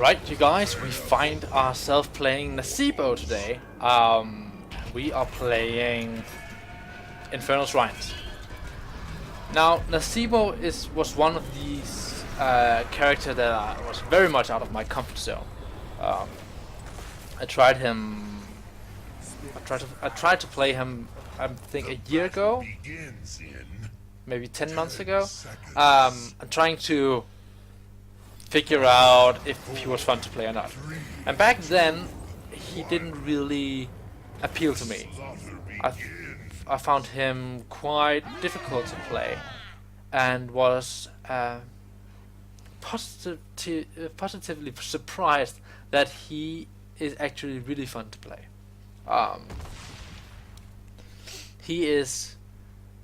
Alright, you guys, we find ourselves playing Nazeebo today. We are playing Infernal Shrines. Now, Nazeebo was one of these characters that was very much out of my comfort zone. I tried him. I tried to play him. I think a year ago, maybe 10 months ago. I'm trying to figure out if he was fun to play or not. And back then, he didn't really appeal to me. I found him quite difficult to play, and was positively surprised that he is actually really fun to play. He is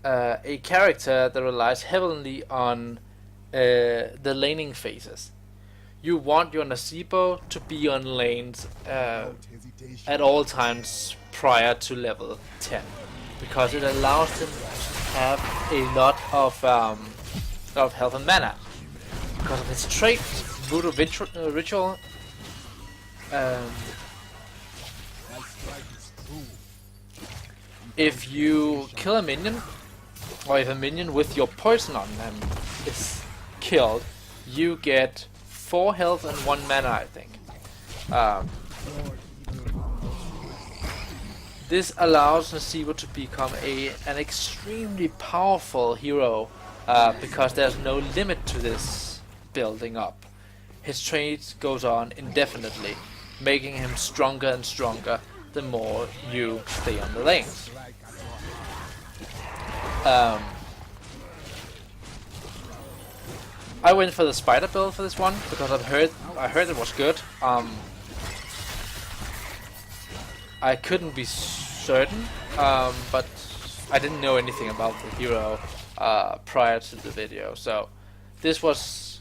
a character that relies heavily on the laning phases. You want your Nazeebo to be on lanes at all times prior to level 10, because it allows him to have a lot of health and mana. Because of his trait, Voodoo Ritual, if you kill a minion, or if a minion with your poison on them is killed, you get 4 health and 1 mana, I think. This allows Nazeebo to become an extremely powerful hero, because there's no limit to this building up. His trait goes on indefinitely, making him stronger and stronger the more you stay on the lanes. I went for the spider build for this one because I heard it was good. I couldn't be certain, but I didn't know anything about the hero prior to the video. So this was,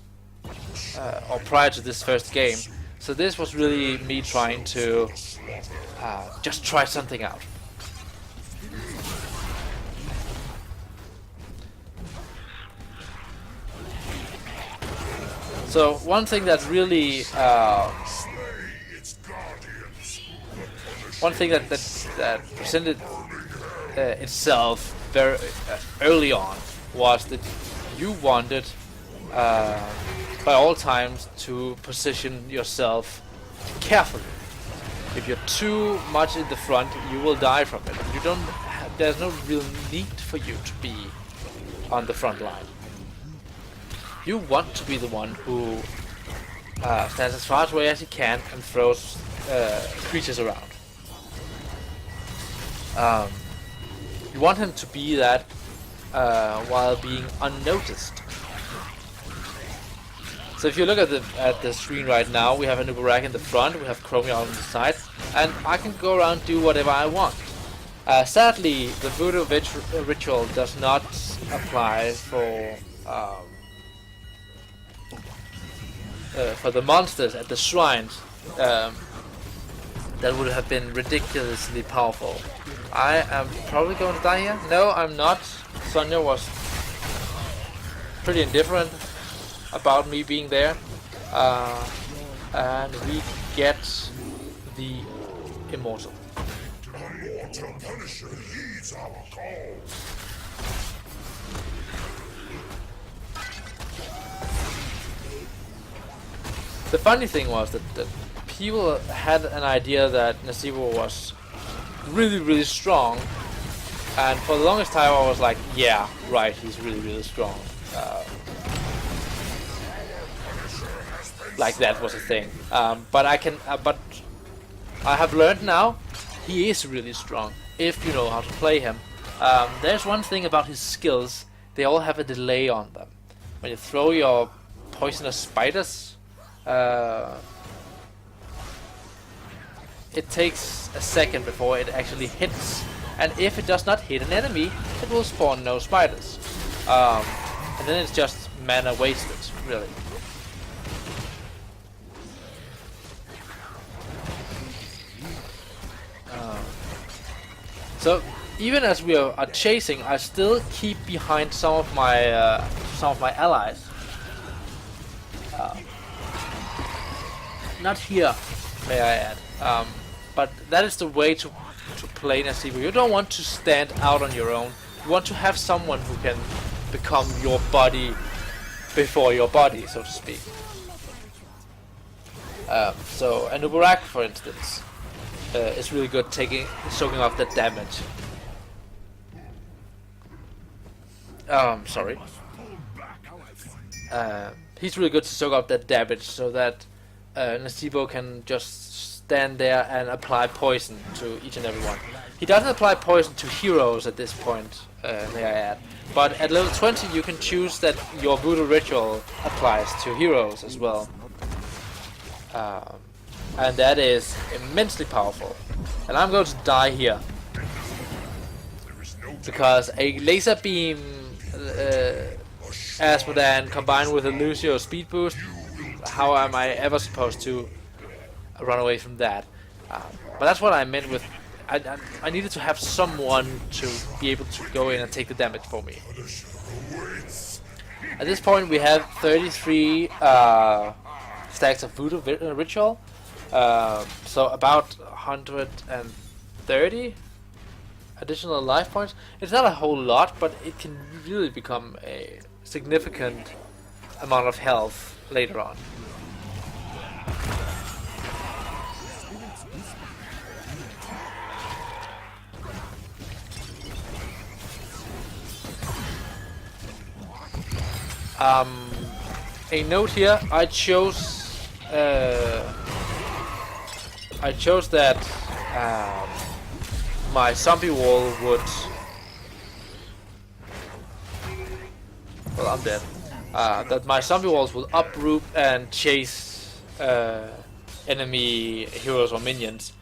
or prior to this first game. So this was really me trying to just try something out. So one thing that really, one thing that presented itself very early on was that you wanted, by all times, to position yourself carefully. If you're too much in the front, you will die from it. You don't. There's no real need for you to be on the front line. You want to be the one who stands as far away as he can and throws creatures around. You want him to be that while being unnoticed. So if you look at the screen right now, we have a Nubarak in the front, we have Chromia on the side, and I can go around and do whatever I want. Sadly, the Voodoo Ritual does not apply for the monsters at the shrines. That would have been ridiculously powerful. I am probably going to die here. No, I'm not. Sonya was pretty indifferent about me being there. And we get the Immortal. The funny thing was that people had an idea that Nazeebo was really strong, and for the longest time I was like, yeah, right, he's really strong. Like that was a thing. But I have learned now he is really strong if you know how to play him. There's one thing about his skills: they all have a delay on them. When you throw your poisonous spiders, it takes a second before it actually hits, and if it does not hit an enemy, it will spawn no spiders, and then it's just mana wasted, really. So even as we are chasing, I still keep behind some of my allies. not here, may I add. But that is the way to play Nazeebo. You don't want to stand out on your own. You want to have someone who can become your body before your body, so to speak. So an Ubarak, for instance, is really good soaking off that damage. Sorry. He's really good to soak up that damage, so that Nazeebo can just stand there and apply poison to each and every one. He doesn't apply poison to heroes at this point, may I add. But at level 20 you can choose that your voodoo ritual applies to heroes as well. And that is immensely powerful. And I'm going to die here. Because a laser beam Asmodan combined with a Lucio speed boost, how am I ever supposed to run away from that? But that's what I meant with I needed to have someone to be able to go in and take the damage for me. At this point we have 33 stacks of voodoo ritual, so about 130 additional life points. It's not a whole lot, but it can really become a significant amount of health later on. A note here, I chose that my zombie wall would... Well, I'm dead. That my zombie walls will uproot and chase enemy heroes or minions,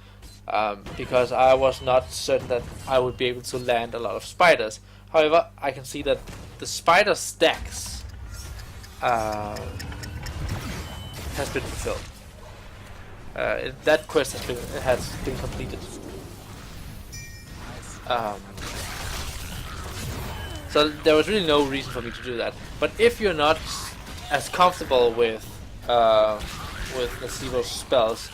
because I was not certain that I would be able to land a lot of spiders. However, I can see that the spider stacks has been fulfilled. That quest has been completed. So there was really no reason for me to do that. But if you're not as comfortable with Nazeebo's spells,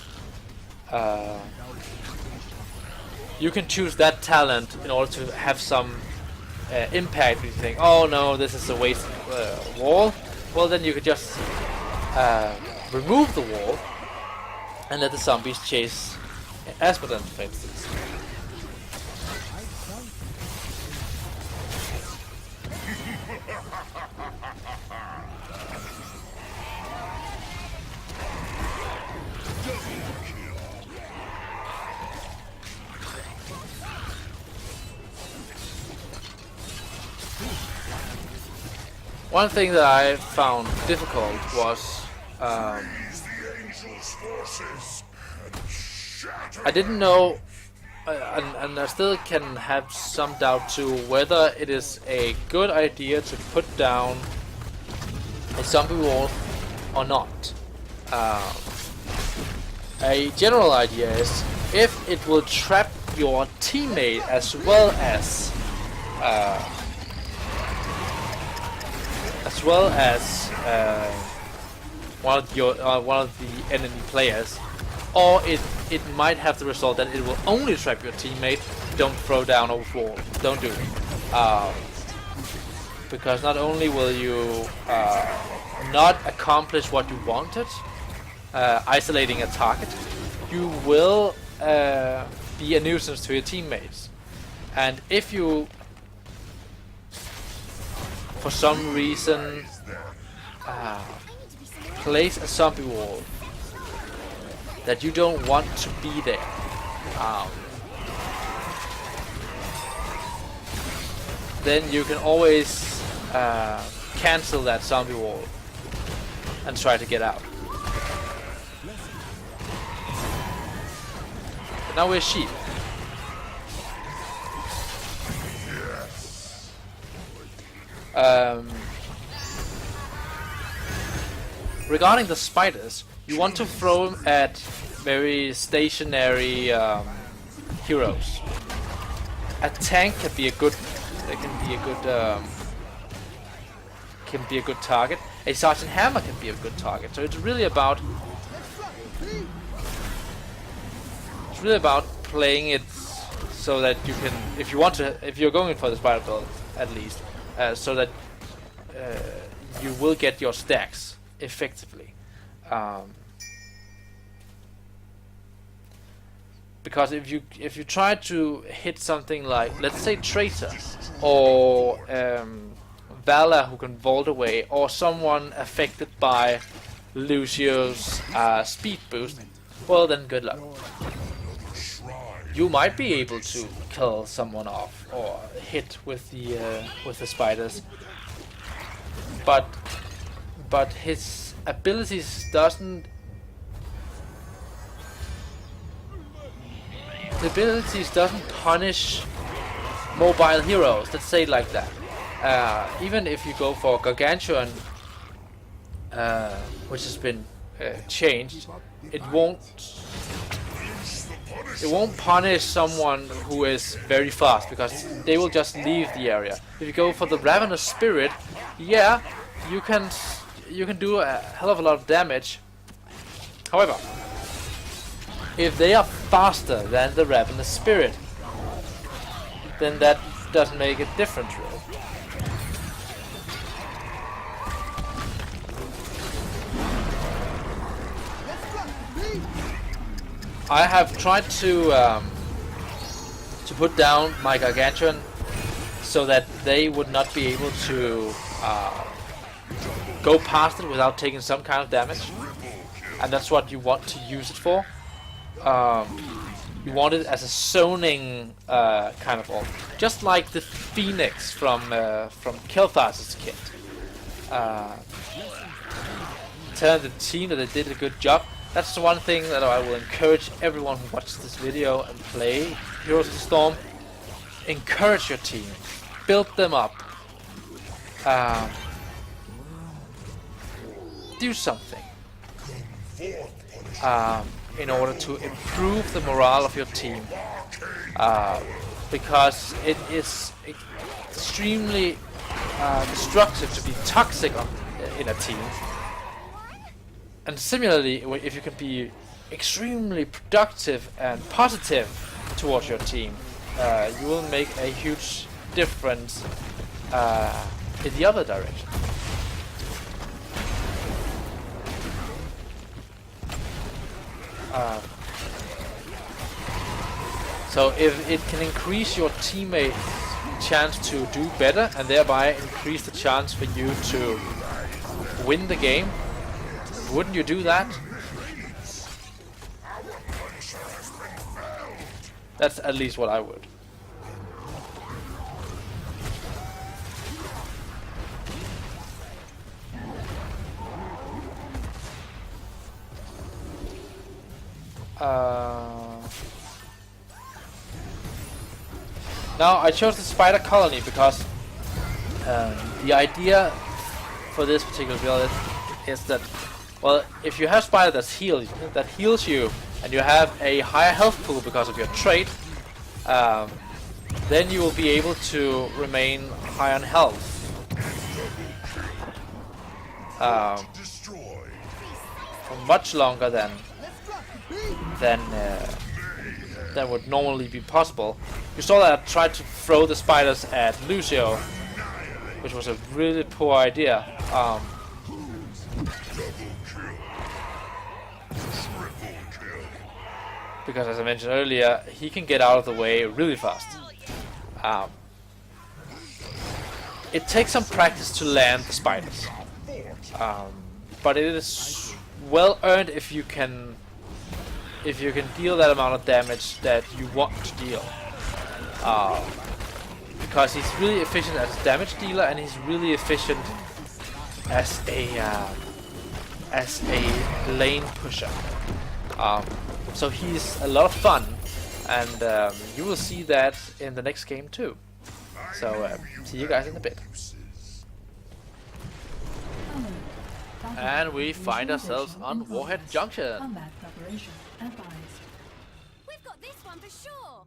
you can choose that talent in order to have some impact. If you think, oh no, this is a waste wall, well then you could just remove the wall and let the zombies chase Asmodan, for instance. One thing that I found difficult was I didn't know, and I still can have some doubt to whether it is a good idea to put down a zombie wall or not. A general idea is if it will trap your teammate as well as one of the enemy players, or it might have the result that it will only trap your teammate. Don't throw down a wall. Don't do it, because not only will you not accomplish what you wanted, isolating a target, you will be a nuisance to your teammates. And if you for some reason place a zombie wall that you don't want to be there, then you can always cancel that zombie wall and try to get out. But now we're sheep. Regarding the spiders, you want to throw them at very stationary heroes. A tank can be a good target. A sergeant hammer can be a good target. So it's really about It's really about playing it so that you can, if you're going for the spider build at least, so that you will get your stacks effectively. Because if you try to hit something like, let's say, Traitor or Valor who can vault away, or someone affected by Lucio's speed boost, well then good luck. You might be able to kill someone off or hit with the spiders, but his abilities doesn't punish mobile heroes. Let's say it like that. Even if you go for Gargantuan, which has been changed, it won't punish someone who is very fast, because they will just leave the area. If you go for the Ravenous Spirit, yeah, you can do a hell of a lot of damage. However, if they are faster than the Ravenous Spirit, then that doesn't make a difference really. I have tried to put down my Gargantuan so that they would not be able to go past it without taking some kind of damage, and that's what you want to use it for. You want it as a zoning kind of ult, just like the Phoenix from Kel'Thas's kit. Telling the team that they did a good job. That's the one thing that I will encourage everyone who watches this video and play Heroes of the Storm. Encourage your team, build them up, do something in order to improve the morale of your team, because it is extremely destructive to be toxic in a team. And similarly, if you can be extremely productive and positive towards your team, you will make a huge difference in the other direction. So if it can increase your teammates' chance to do better and thereby increase the chance for you to win the game, wouldn't you do that? That's at least what I would. Now I chose the spider colony because the idea for this particular build is that, well, if you have spider that heals you, and you have a higher health pool because of your trait, then you will be able to remain high on health. For much longer than would normally be possible. You saw that I tried to throw the spiders at Lucio, which was a really poor idea. Because, as I mentioned earlier, he can get out of the way really fast. It takes some practice to land the spiders, but it is well earned if you can deal that amount of damage that you want to deal. Because he's really efficient as a damage dealer, and he's really efficient as a lane pusher. So he's a lot of fun, and you will see that in the next game too. So see you guys in a bit. And we find ourselves on Warhead Junction. We've got this one for sure.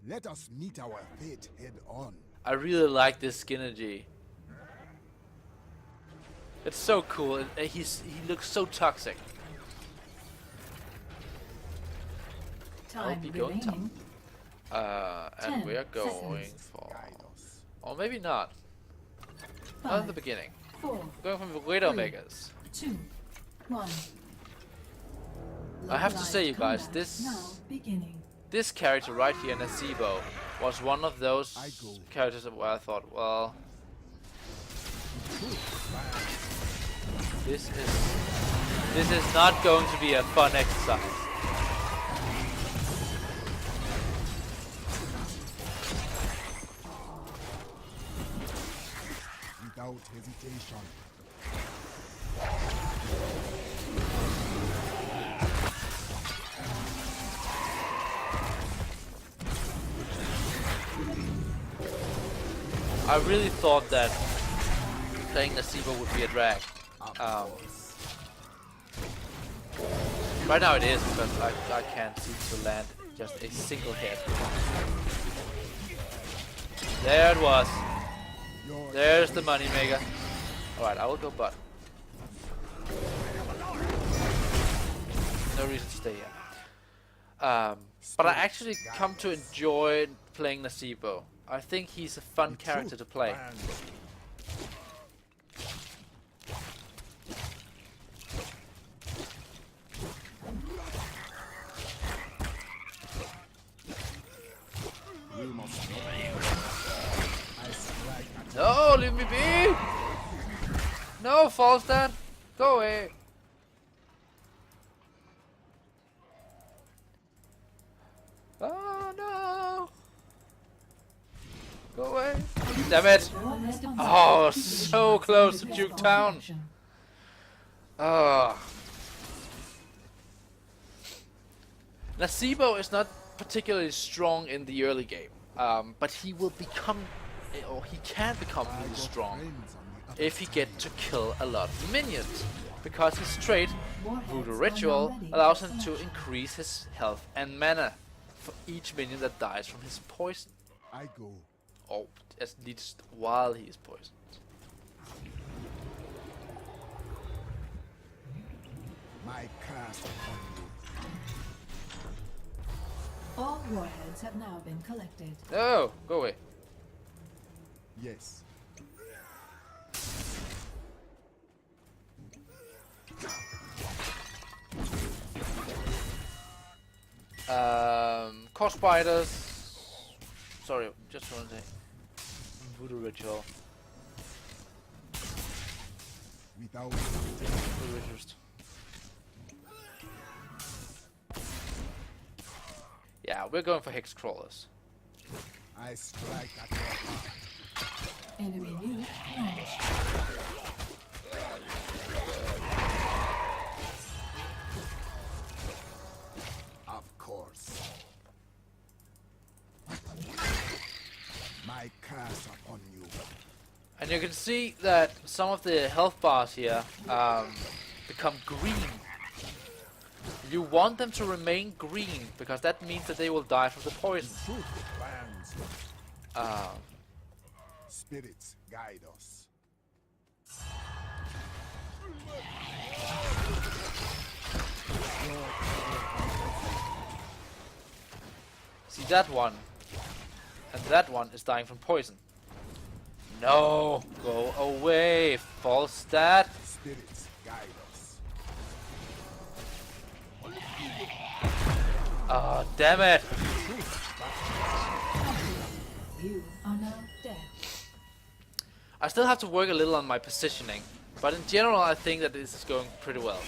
Let us meet our fate head on. I really like this Skinnergy. It's so cool. He looks so toxic. I'll be going top. And we are going for... Or maybe not. Not in the beginning. We're going from the Widow Megas. 2, 1. I have to say, you guys, this character right here, Nazeebo, was one of those characters where I thought, well, this is not going to be a fun exercise. Without hesitation. I really thought that playing Nazeebo would be a drag. Right now it is, because I can't seem to land just a single hit. There it was. There's the money maker. Alright, I will go bot. No reason to stay here. But I actually come to enjoy playing Nazeebo. I think he's a fun character to play. No, leave me be! No, false dad! Go away! Oh no! Go away! Damn it! Oh, so close to Juke Town! Ah. Nazeebo is not particularly strong in the early game, but he will become, or he can become really strong if he gets to kill a lot of minions, because his trait, Voodoo Ritual, allows him to increase his health and mana for each minion that dies from his poison. I go. Or at least while he is poisoned. My cast upon you. All warheads have now been collected. No, go away. Yes. Core spiders. Sorry, just one thing. Voodoo Ritual. Without Voodoo Rituals. Yeah, we're going for Hex Crawlers. I strike at your heart. Enemy unit launched. Of course. My curse upon you. And you can see that some of the health bars here become green. You want them to remain green, because that means that they will die from the poison. Truth plans. Spirits guide us. See that one, and that one is dying from poison. No, go away, false stat. Spirits guide us. Oh, damn it. You are now dead. I still have to work a little on my positioning, but in general I think that this is going pretty well.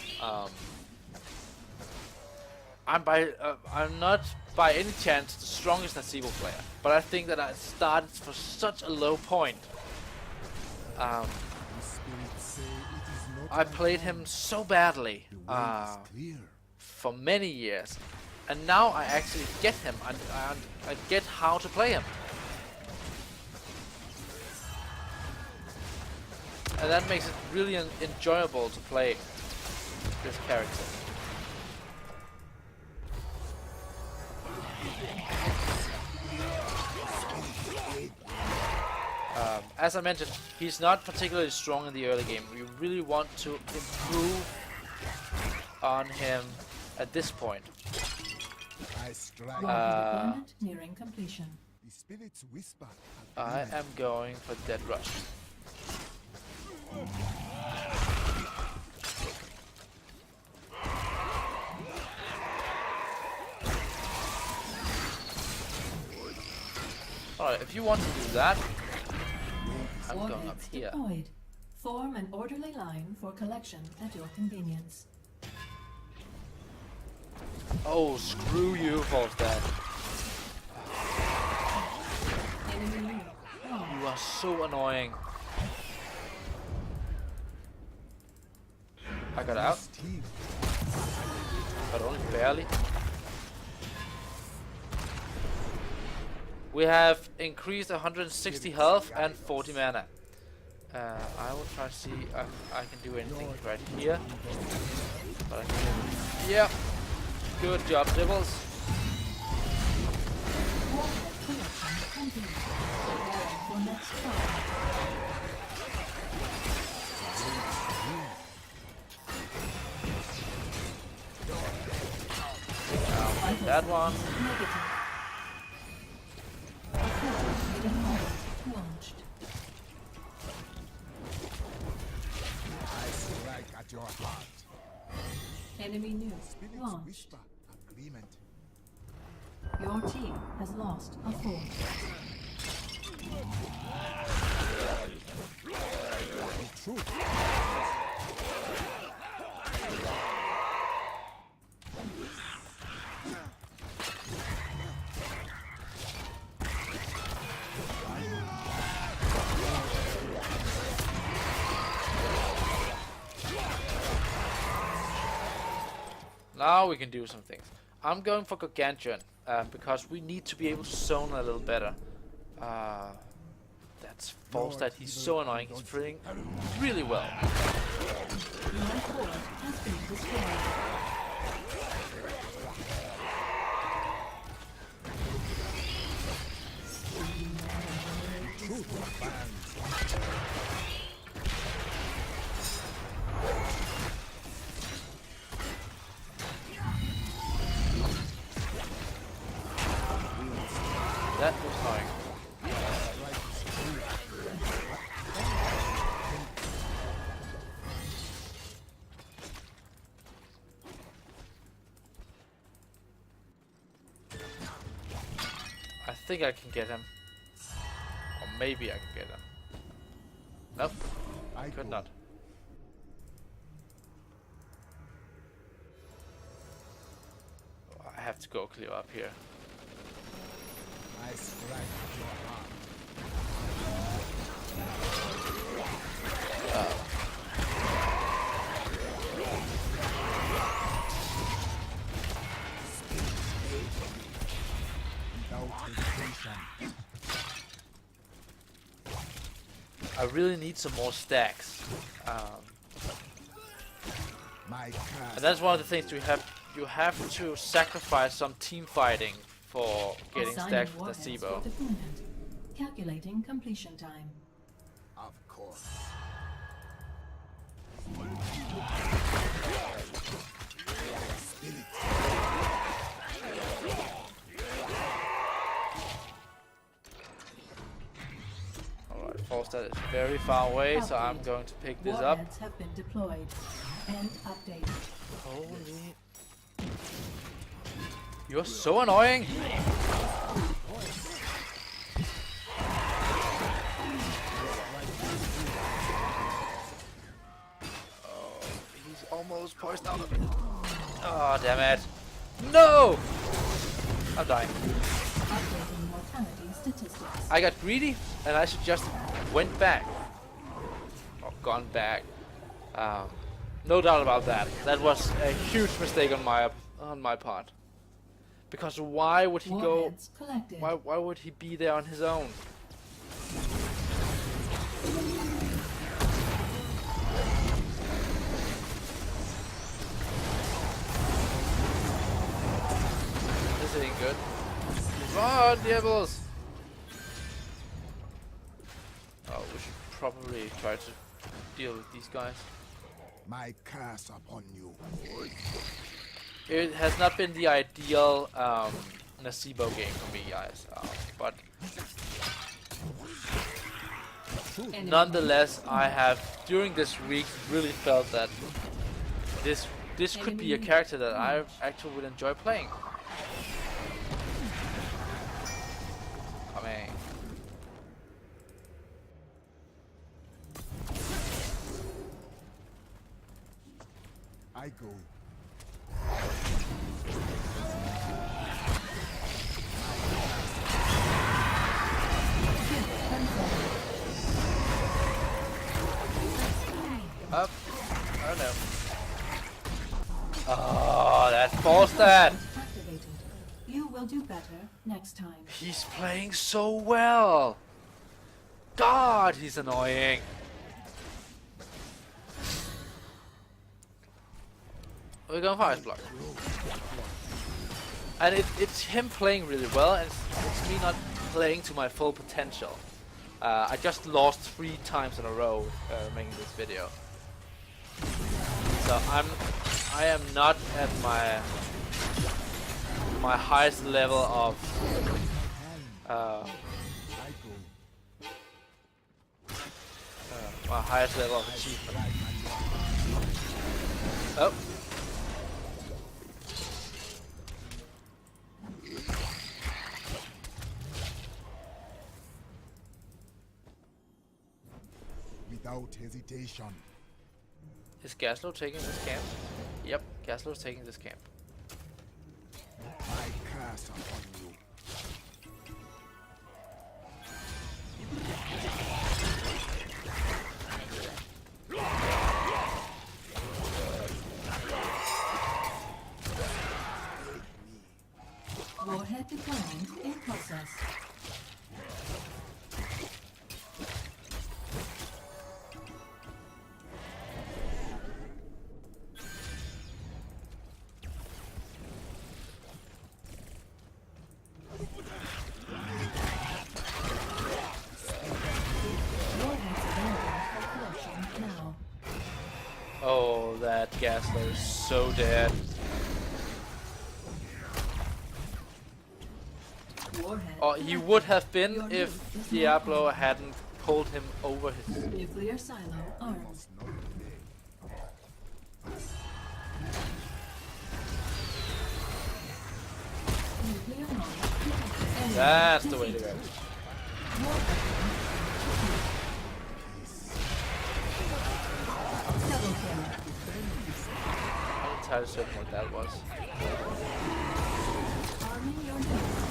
I'm not by any chance the strongest Nazeebo player, but I think that I started for such a low point. The spirits say it is not I played him so badly the way is clear. for many years, and now I actually get him, and I get how to play him. And that makes it really enjoyable to play this character. As I mentioned, he's not particularly strong in the early game. We really want to improve on him at this point. I strike. Warhead deployment nearing completion. The spirits whisper. I am going for Dead Rush. Alright, if you want to do that, I'm going up Warheads here. deployed. Form an orderly line for collection at your convenience. Oh, screw you, Falstad. Enemy unit lost. You are so annoying. I got out, Team. but only barely. We have increased 160 health and 40 mana. I will try to see if I can do anything right here. But I can. Yeah. Good job, Dibbles. Warhead collection complete. Preparing for next fire. That one. Negative. Acquired hidden launched. I strike at your heart. Enemy nuke Spirits launched. whisper. Agreement. Your team has lost a fort. The truth. Now we can do some things. I'm going for Gargantuan because we need to be able to zone a little better. That's Falstad. He's so annoying. He's playing really well. Your fort has been destroyed. Truth bands. That was annoying. I think I can get him. Or maybe I can get him. Nope, I could go. not. I have to go clear up here. I strike at your heart. Without hesitation. I really need some more stacks. My cast. And that's one of the things you have to sacrifice some team fighting for getting Assigning stacks with warheads Nazeebo. for deployment. Calculating completion time. Of course. Alright, Falstad is very far away, so I'm Update. going to pick this up. Warheads have been deployed. End update. Holy... You're so annoying! Oh, he's almost poisoned out of it. Oh, damn it. No! I'm dying. Updating mortality statistics. I got greedy, and I should just went back. Or gone back. No doubt about that. That was a huge mistake on my part. Because why would he go? Warheads collected. Why would he be there on his own? This ain't good. Come on, Diablos! Oh, we should probably try to deal with these guys. My curse upon you. it has not been the ideal Nazeebo game for me, guys. But nonetheless, I have during this week really felt that this could be a character that I actually would enjoy playing. Coming. I go. Up. Oh no. Oh, that forced that. Activated. You will do better next time. He's playing so well. God, he's annoying. We're going for Ice Block. And it's him playing really well, and it's me not playing to my full potential. I just lost 3 times in a row making this video. So I am not at my highest level of my highest level of achievement. Oh. Without hesitation. Is Gaslow taking this camp? Yep, Gaslow's taking this camp. I curse upon you. Warhead deployment in process. Oh, that Gaslow is so dead. Oh, he would have been if Diablo hadn't pulled him over his... Nuclear silo armed. Nuclear launch. That's the way to go. Double kill. I'm not entirely certain what that was. Arming your units.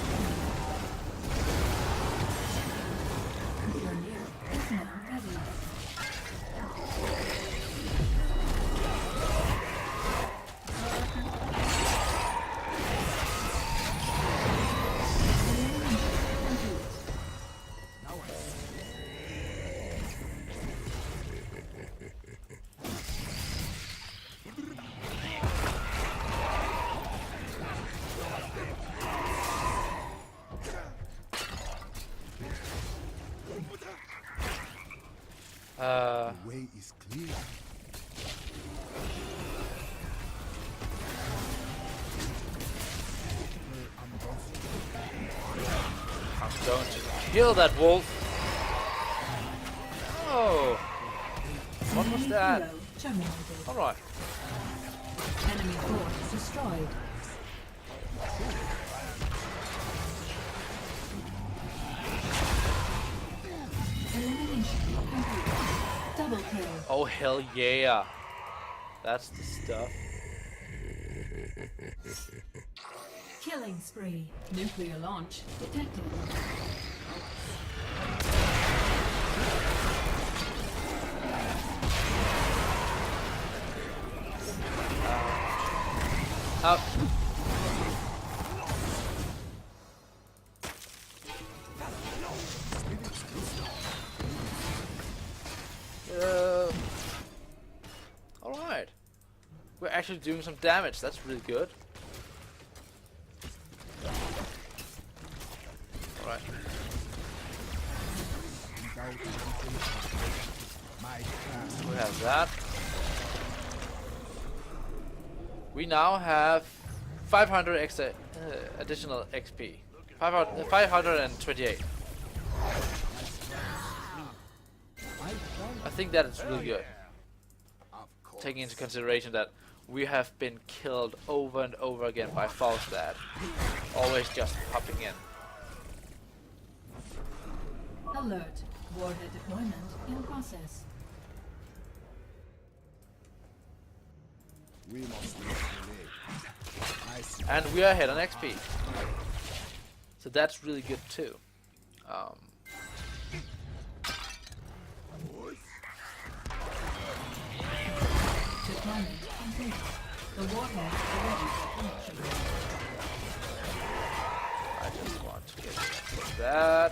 Your unit is now ready. The way is clear. I'm going to kill that wolf. Oh, what was that? Hero terminated. Alright. Enemy force destroyed. Elimination complete. Double kill. Oh, hell yeah. That's the stuff. Killing spree. Nuclear launch detected. Up. Alright. We're actually doing some damage. That's really good. Alright. Without hesitation. My curse. We have that. We now have 500 extra additional XP. 528. I think that is really good, taking into consideration that we have been killed over and over again by Falstad, always just popping in. Alert. Warhead deployment in process. We must not delay. I see. And we are ahead on XP, so that's really good too. Deployment complete. The warhead is ready for production. I just want to get that.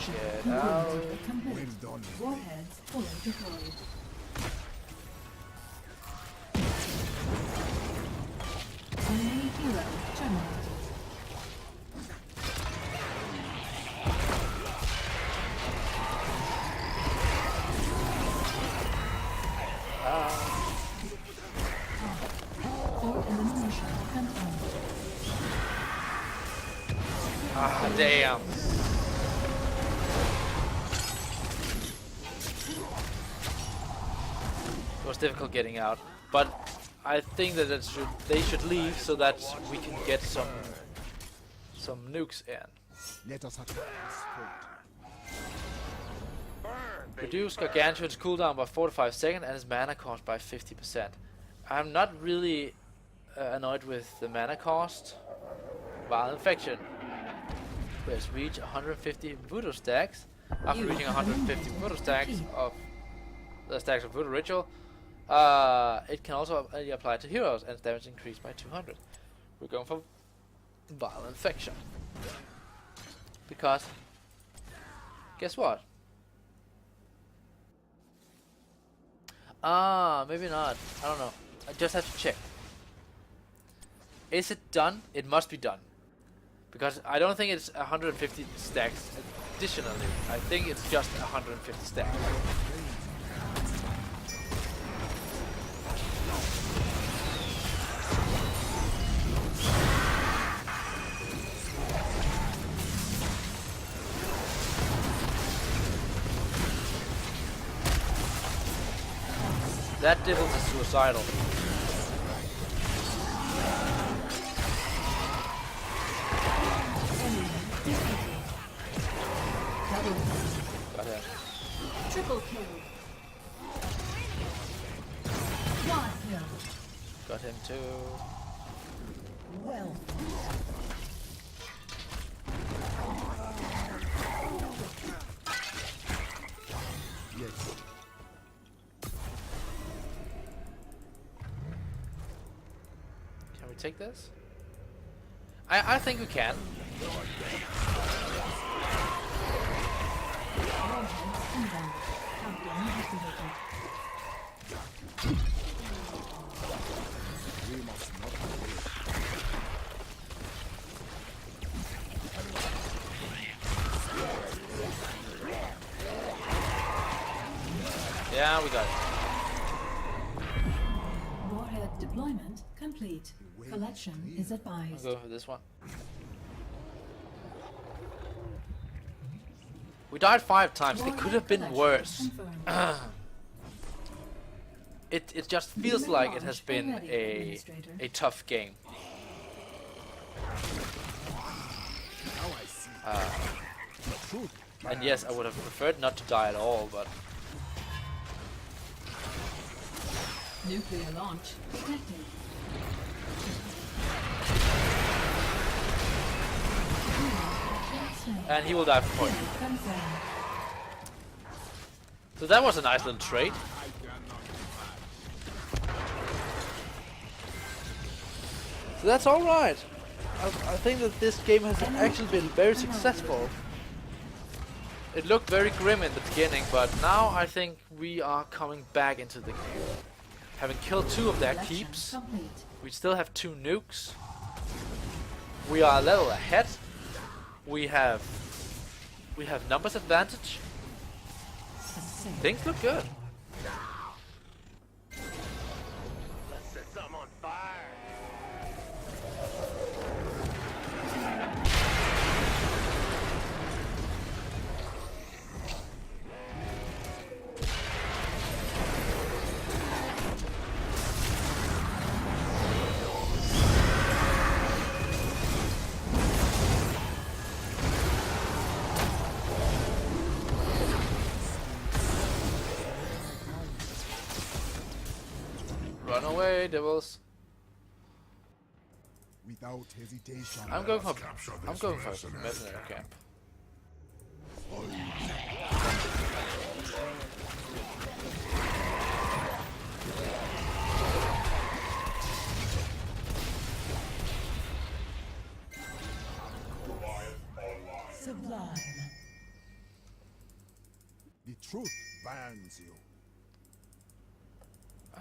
Get out. Well Complete. done. Warheads fully deployed. Enemy hero terminated. Fort elimination confirmed. Ah, damn. It was difficult getting out, but I think that they should leave so that we can get some nukes in. Let us attack this fort. Reduce Gargantuan's cooldown by 45 seconds and his mana cost by 50%. I'm not really annoyed with the mana cost. Vial Infection. Let's reach 150 voodoo stacks. After reaching 150 voodoo stacks of the stacks of voodoo ritual, it can also only apply to heroes and its damage increased by 200. We're going for Vial Infection. Because, guess what? Maybe not. I don't know. I just have to check. Is it done? It must be done. Because I don't think it's 150 stacks additionally. I think it's just 150 stacks. That Devils is suicidal. Got him. Triple kill. Quad kill. Got him too. Well. Yes. Can we take this? I think we can. Warheads inbound. Countdown activated. We must not delay. Yeah, we got it. Warhead deployment complete. Collection is I'll advised. go for this one. We died 5 times. It could have been worse. It just feels like it has been a tough game. Now I see. The truth. And yes, I would have preferred not to die at all, but Nuclear launch detected. and he will die for poison. Confirmed. So that was a nice little trade. So that's all right. I think that this game has actually been very successful. It looked very grim in the beginning, but now I think we are coming back into the game. Having killed 2 of their Collection keeps, complete. we still have 2 nukes. We are a level ahead. We have numbers advantage. Success. Things look good. Let's set something on fire. Run away, devils. Without hesitation. I'm going for mercenary camp. Sublime. The truth binds you.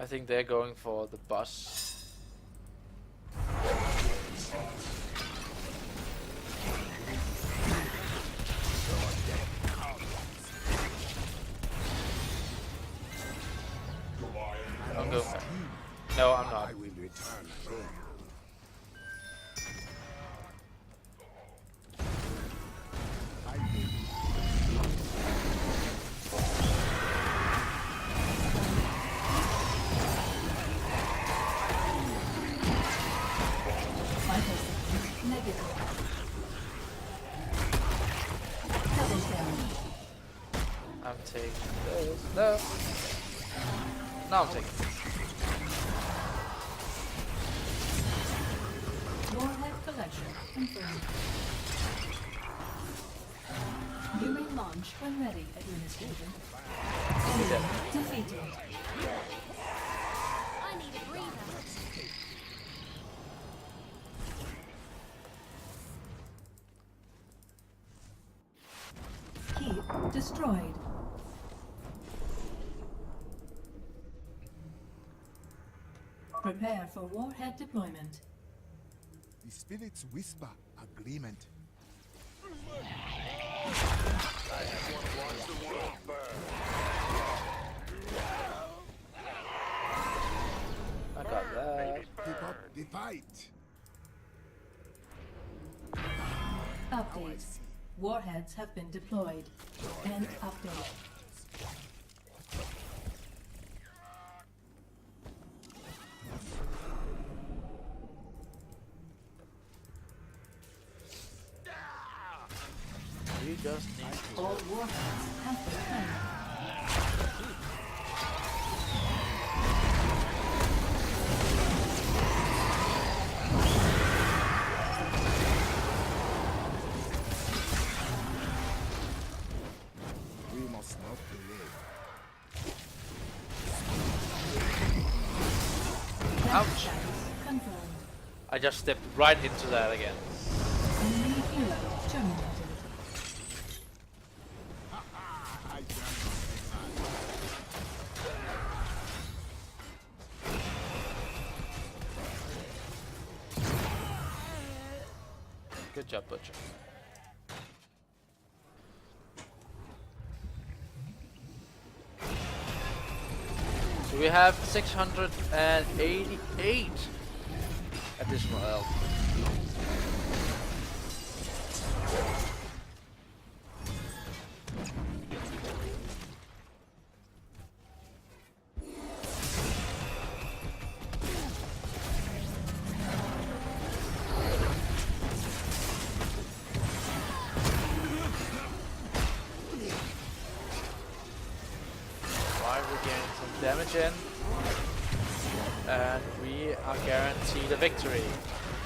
I think they're going for the boss. I'm going for. No, I'm not. I will return home. I will. Vital signs negative. Double damage. I'm taking this. No. No, I'm taking this. Warhead collection confirmed. You may launch when ready, Administrator. Enemy defeated. I need a breather. Keep destroyed. Prepare for warhead deployment. The spirits whisper agreement. I got that. Keep up the fight. Update. Warheads have been deployed. End update. We just need to. All warheads have been planted. We must not delay. Ouch! Confirmed. I just stepped right into that again. Enemy hero terminated. I Good job, Butcher. So we have 688 additional health. We're getting some damage in, and we are guaranteed a victory.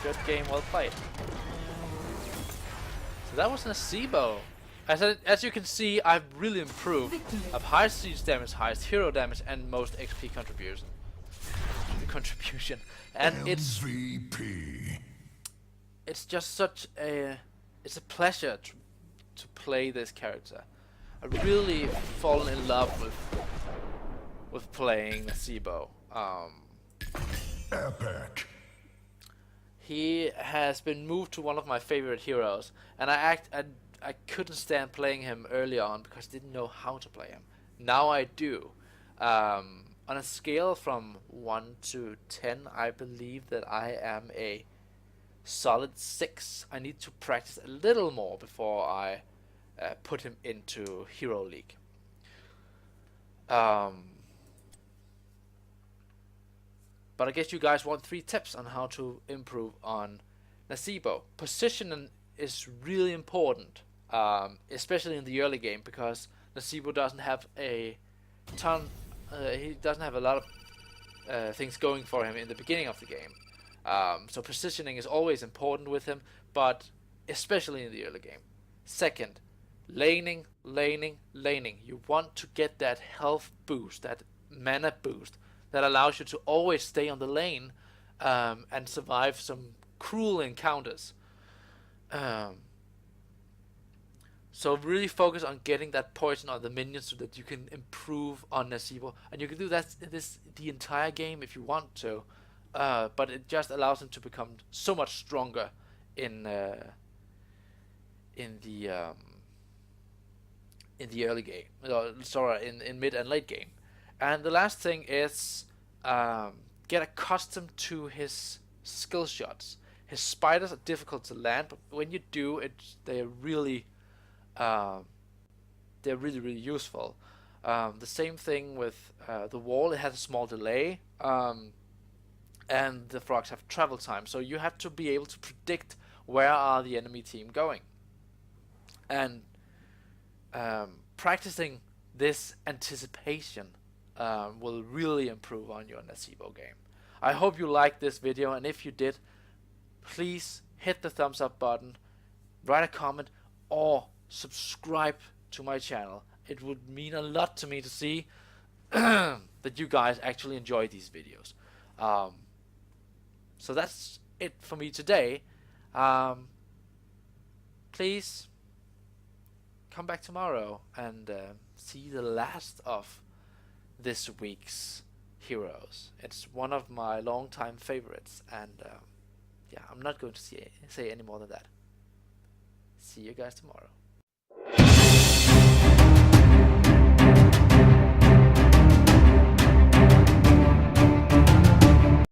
Good game, well played. So that was Nazeebo. As you can see, I've really improved. I've highest siege damage, highest hero damage, and most XP contribution. And it's just such a pleasure to play this character. I really fallen in love with playing Nazeebo. Epic. He has been moved to one of my favorite heroes, and I couldn't stand playing him early on because I didn't know how to play him. Now I do. On a scale from 1 to 10, I believe that I am a solid 6. I need to practice a little more before I put him into Hero League. But I guess you guys want 3 tips on how to improve on Nazeebo. Positioning is really important, especially in the early game, because Nazeebo doesn't have a ton. He doesn't have a lot of things going for him in the beginning of the game. So positioning is always important with him, but especially in the early game. Second, laning. You want to get that health boost, that mana boost that allows you to always stay on the lane and survive some cruel encounters. So really focus on getting that poison on the minions so that you can improve on Nazeebo, and you can do that the entire game if you want to, but it just allows him to become so much stronger in the early game. In mid and late game. And the last thing is get accustomed to his skill shots. His spiders are difficult to land, but when you do, they're really useful. The same thing with the wall. It has a small delay, and the frogs have travel time. So you have to be able to predict where are the enemy team going, and practicing this anticipation will really improve on your Nazeebo game. I hope you liked this video, and if you did, please hit the thumbs up button, write a comment, or subscribe to my channel. It would mean a lot to me to see that you guys actually enjoy these videos. So that's it for me today. Please come back tomorrow and see the last of this week's heroes. It's one of my long-time favorites, and yeah, I'm not going to say any more than that. See you guys tomorrow.